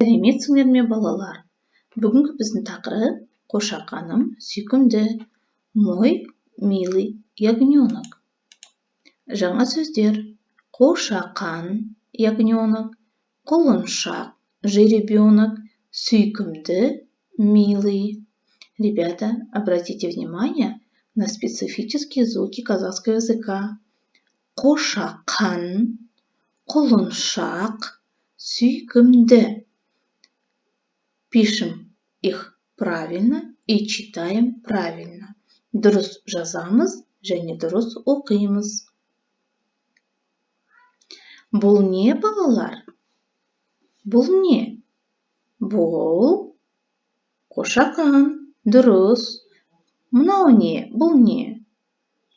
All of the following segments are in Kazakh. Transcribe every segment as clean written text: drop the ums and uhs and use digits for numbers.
Сәлеметсіңдер ме, балалар? Бүгінгі біздің тақырып қошақаным сүйкімді, мой милый ягненок. Жаңа сөздер: қошақан, ягненок, құлыншақ, жеребенок, сүйкімді, милый. Ребята, обратите внимание на специфические звуки казахского языка. Қошақан, құлыншақ, сүйкімді. Пишем их правильно и читаем правильно. Дұрыс жазамыз және дұрыс оқимыз. Бұл не, балалар? Бұл не? Бұл қошақан. Дұрыс. Мынау не? Бұл не?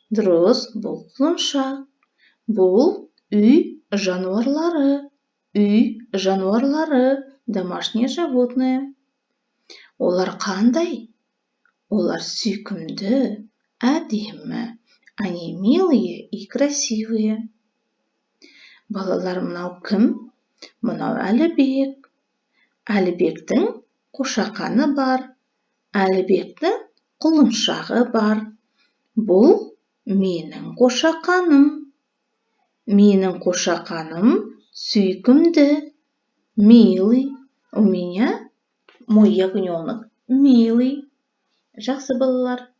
Дұрыс, бұл құлыншақ. Бұл үй жануарлары. Үй жануарлары. Домашние животные. Олар қандай? Олар сүйкімді, әдемі. Они милые и красивые. Балалар, мынау кім? Мынау Әлібек. Әлібектің қошақаны бар. Әлібектің құлыншағы бар. Бұл менің қошақаным. Менің қошақаным сүйкімді, милый. У меня мой ягненок милый. Жақсы, балалар.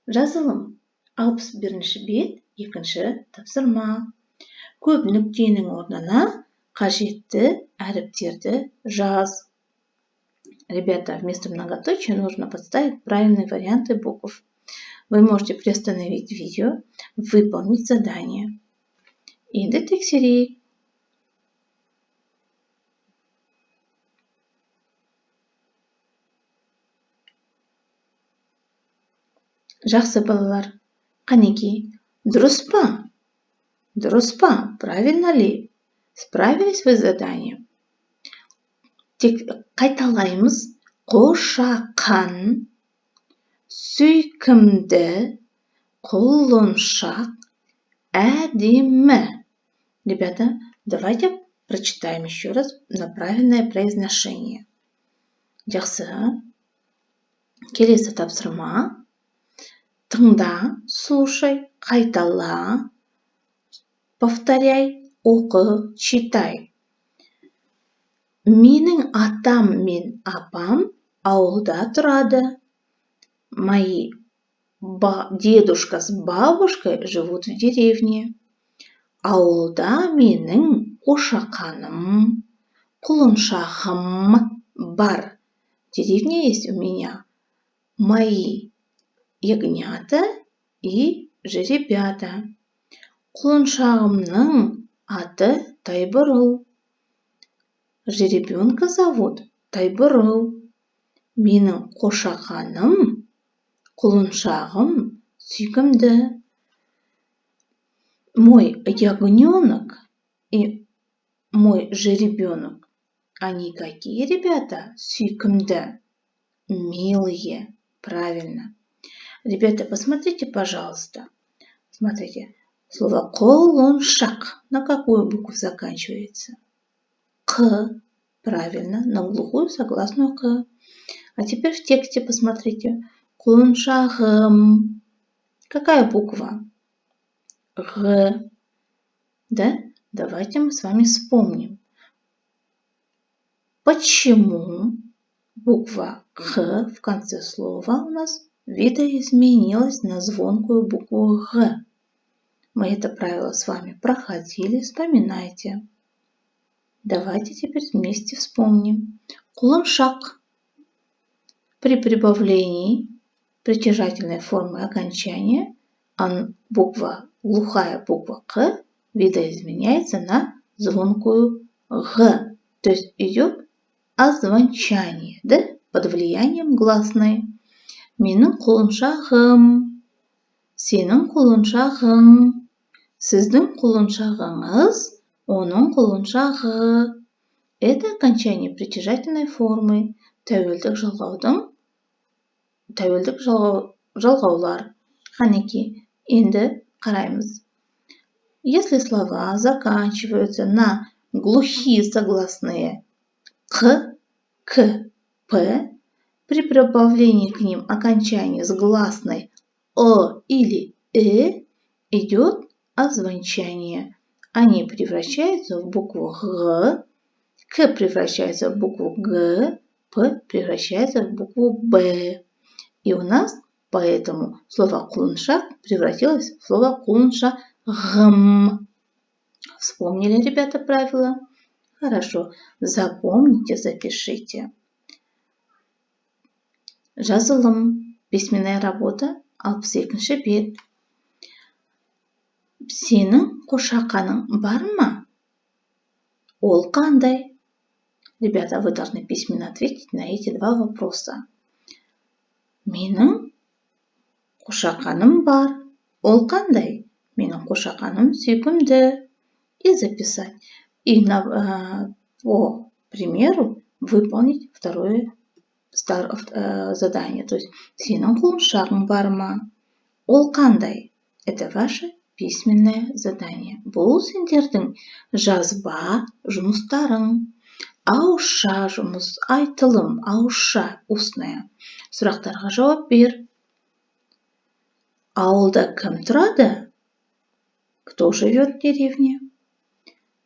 Жазылым. 61-ші бет, 2-ші тапсырма. Көп нүктенің орнына қажетті әріптерді жаз. Ребята, вместо многоточия нужно подставить правильные варианты букв. Вы можете приостановить видео, выполнить задание. Енді тексерейік. Жақсы, балалар. Қанеки, дұрыс па? Дұрыс па? Правильно ли? Справились вы с заданием? Тек қайталаймыз. Қошақан, сүйкімді, құлыншақ, әдемі. Ребята, давайте прочитаем еще раз на правильное произношение. Жақсы. Келесі тапсырма. Тыңда, слушай, қайтала, повторяй, оқы, читай. Менің атам мен апам ауылда тұрады. Мои дедушка с бабушкой живут в деревне. Ауылда менің қошақаным, құлыншағым бар. В деревне есть у меня мои ягнята и жеребята. Құлыншағымның аты Тайбұрыл. Жеребенка зовут Тайбұрыл. Менің қошақаным, құлыншағым сүйкімді. Мой ягненок и мой жеребенок, они какие, ребята? Сүйкімді. Милые. Правильно. Ребята, посмотрите, пожалуйста. Смотрите. Слово құлыншақ на какую букву заканчивается? К. Правильно. На глухую согласную К. А теперь в тексте посмотрите. Құлыншағым. Какая буква? Г. Да? Давайте мы с вами вспомним. Почему буква Г в конце слова у нас видоизменилась на звонкую букву Г? Мы это правило с вами проходили, вспоминайте. Давайте теперь вместе вспомним. Құлыншақ. При прибавлении притяжательной формы окончания глухая буква К видоизменяется на звонкую Г. То есть идет озвончание, да? Под влиянием гласной. Менің құлыншағым. Сенің құлыншағың. Сіздің құлыншағыңыз. Оның құлыншағы. Это окончание притяжательной формы. Тәуелдік жалғаулар. Қанеки, енді қараймыз. Если слова заканчиваются на глухие согласные К, П. При прибавлении к ним окончания с гласной О или идет озвучание. Они превращаются в букву Г, К превращается в букву Г, П превращается в букву Б. И у нас поэтому слово құлыншақ превратилось в слово құлыншағым. Вспомнили, ребята, правила? Хорошо, запомните, запишите. Жазылым, письменная работа, 62-ші бет. Сенің қошақаның бар ма? Ол қандай? Ребята, вы должны письменно ответить на эти два вопроса. Менің қошақаным бар. Ол қандай? Менің қошақаным сүйкімді. И записать. И по примеру выполнить второе задание. То есть, сенің құлыншағың бар ма? Ол қандай? Это ваше письменное задание. Бұл сендердің жазба жұмыстарың. Ауызша жұмыс, айтылым, ауызша, устная. Сұрақтарға жауап бер. Ауылда кім тұрады? Кто живет в деревне?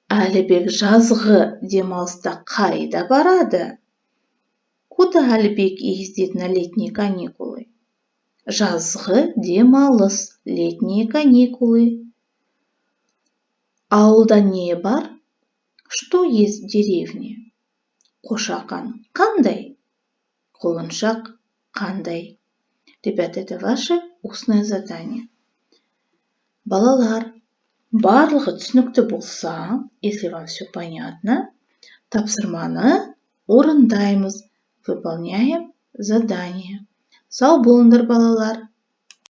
Әлібек жазғы демалыста қайда барады? Куда Әлібек ездит на летние каникулы? Жазғы демалыс, летние каникулы. Ауылда не бар? Что есть в деревне? Қошақан қандай? Құлыншақ қандай? Ребята, это ваше устное задание. Балалар, барлығы түсінікті болса, если вам все понятно, тапсырманы орындаймыз, выполняем задание. Сау болыңдар, балалар.